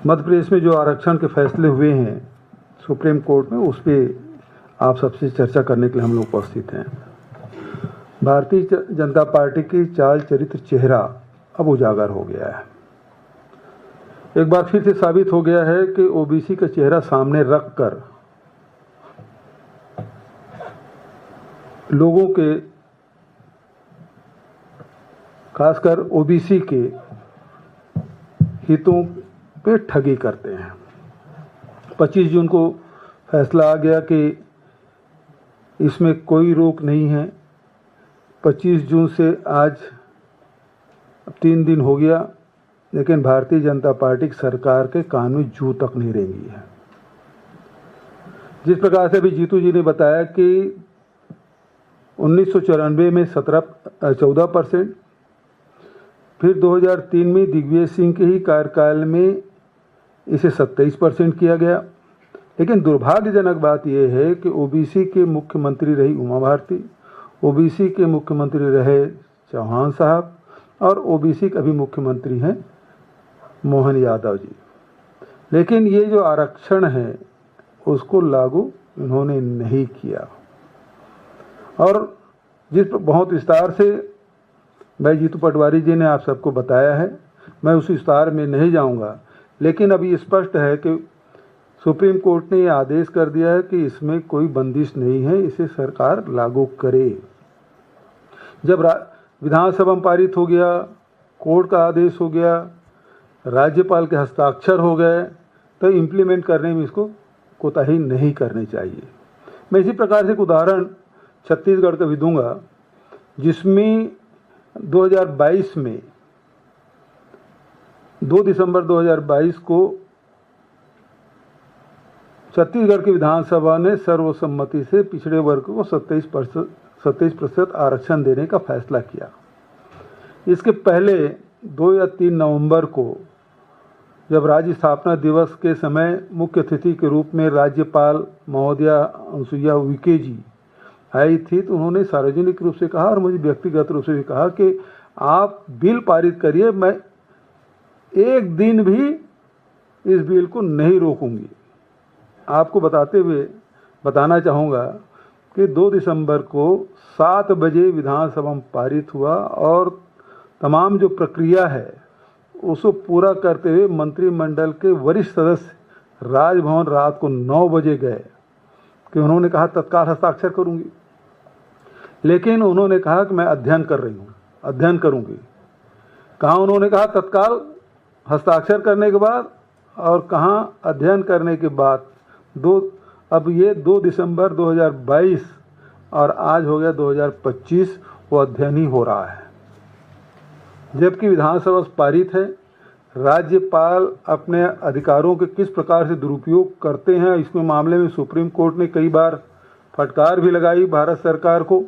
मध्य प्रदेश में जो आरक्षण के फैसले हुए हैं सुप्रीम कोर्ट में, उस पर आप सबसे चर्चा करने के लिए हम लोग उपस्थित हैं। भारतीय जनता पार्टी की चाल चरित्र चेहरा अब उजागर हो गया है। एक बार फिर से साबित हो गया है कि ओबीसी का चेहरा सामने रखकर लोगों के, खासकर ओबीसी के हितों पे ठगी करते हैं। 25 जून को फैसला आ गया कि इसमें कोई रोक नहीं है। 25 जून से आज 3 दिन हो गया, लेकिन भारतीय जनता पार्टी की सरकार के कान में जू तक नहीं रेंगी है। जिस प्रकार से अभी जीतू जी ने बताया कि 1994 में 14%, फिर 2003 में दिग्विजय सिंह के ही कार्यकाल में इसे 27% किया गया। लेकिन दुर्भाग्यजनक बात यह है कि ओबीसी के मुख्यमंत्री रही उमा भारती, ओबीसी के मुख्यमंत्री रहे चौहान साहब, और ओबीसी के अभी मुख्यमंत्री हैं मोहन यादव जी। लेकिन ये जो आरक्षण है उसको लागू इन्होंने नहीं किया। और जिस बहुत विस्तार से भाई जीतू पटवारी जी ने आप सबको बताया है, मैं उस विस्तार में नहीं जाऊंगा। लेकिन अभी स्पष्ट है कि सुप्रीम कोर्ट ने यह आदेश कर दिया है कि इसमें कोई बंदिश नहीं है, इसे सरकार लागू करे। जब विधानसभा में पारित हो गया, कोर्ट का आदेश हो गया, राज्यपाल के हस्ताक्षर हो गए, तो इम्प्लीमेंट करने में इसको कोताही नहीं करनी चाहिए। मैं इसी प्रकार से एक उदाहरण छत्तीसगढ़ का भी दूंगा, जिसमें 2022 में 2 दिसंबर 2022 को छत्तीसगढ़ की विधानसभा ने सर्वसम्मति से पिछड़े वर्ग को 27% आरक्षण देने का फैसला किया। इसके पहले 2 या 3 नवंबर को जब राज्य स्थापना दिवस के समय मुख्य अतिथि के रूप में राज्यपाल महोदया अनुसुईया उइके जी आई थी, तो उन्होंने सार्वजनिक रूप से कहा और मुझे व्यक्तिगत रूप से भी कहा कि आप बिल पारित करिए, मैं एक दिन भी इस बिल को नहीं रोकूंगी। आपको बताते हुए बताना चाहूँगा कि 2 दिसंबर को 7 बजे विधानसभा में पारित हुआ और तमाम जो प्रक्रिया है उसको पूरा करते हुए मंत्रिमंडल के वरिष्ठ सदस्य राजभवन रात को 9 बजे गए कि उन्होंने कहा तत्काल हस्ताक्षर करूंगी। लेकिन उन्होंने कहा कि मैं अध्ययन कर रही हूँ, अध्ययन करूंगी। कहाँ उन्होंने कहा तत्काल हस्ताक्षर करने के बाद और कहाँ अध्ययन करने के बाद। अब ये 2 दिसंबर 2022 और आज हो गया 2025, वो अध्ययन ही हो रहा है। जबकि विधानसभा पारित है, राज्यपाल अपने अधिकारों के किस प्रकार से दुरुपयोग करते हैं, इसमें मामले में सुप्रीम कोर्ट ने कई बार फटकार भी लगाई भारत सरकार को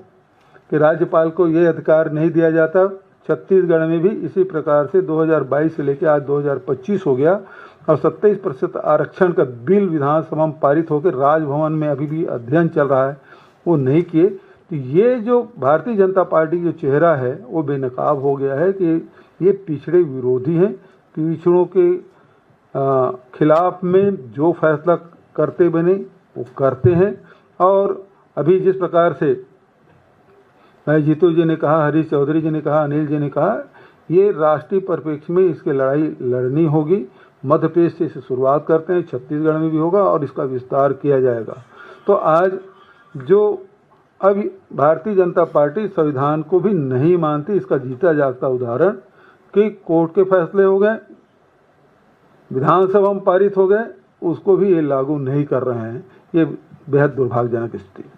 कि राज्यपाल को ये अधिकार नहीं दिया जाता। छत्तीसगढ़ में भी इसी प्रकार से 2022 से लेकर आज 2025 हो गया और 27% आरक्षण का बिल विधानसभा में पारित होकर राजभवन में अभी भी अध्ययन चल रहा है, वो नहीं किए। तो ये जो भारतीय जनता पार्टी जो चेहरा है वो बेनकाब हो गया है कि ये पिछड़े विरोधी हैं। पिछड़ों के खिलाफ में जो फैसला करते बने वो करते हैं। और अभी जिस प्रकार से जीतू जी ने कहा, हरीश चौधरी जी ने कहा, अनिल जी ने कहा, ये राष्ट्रीय परिप्रेक्ष्य में इसकी लड़ाई लड़नी होगी। मध्य प्रदेश से इसे शुरुआत करते हैं, छत्तीसगढ़ में भी होगा और इसका विस्तार किया जाएगा। तो आज जो अब भारतीय जनता पार्टी संविधान को भी नहीं मानती, इसका जीता जागता उदाहरण कि कोर्ट के फैसले हो गए, विधानसभा में पारित हो गए, उसको भी ये लागू नहीं कर रहे हैं। ये बेहद दुर्भाग्यजनक स्थिति।